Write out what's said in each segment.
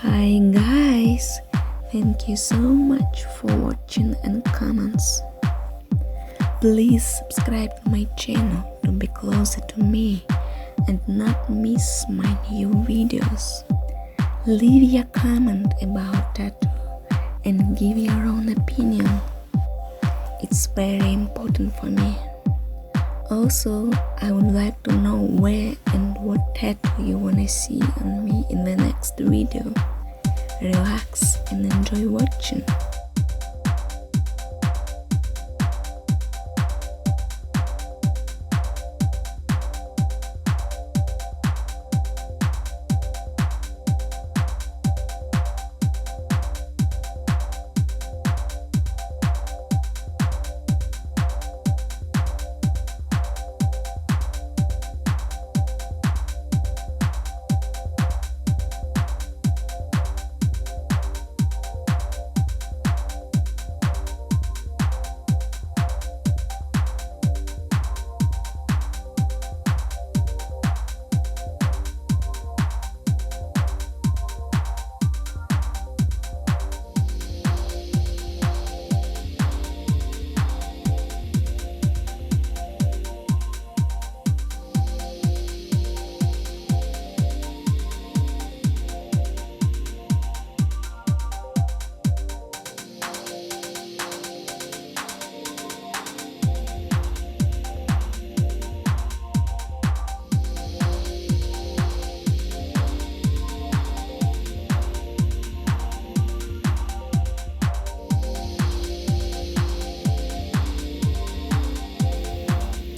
Hi guys, thank you so much for watching and comments. Please subscribe to my channel to be closer to me and not miss my new videos. Leave your comment about tattoo and give your own opinion. It's very important for me. Also, I would like to know where and what tattoo you wanna see on me in the next video. Relax and enjoy watching.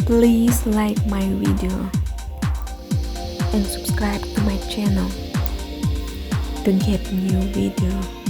Please like my video and subscribe to my channel to get new video.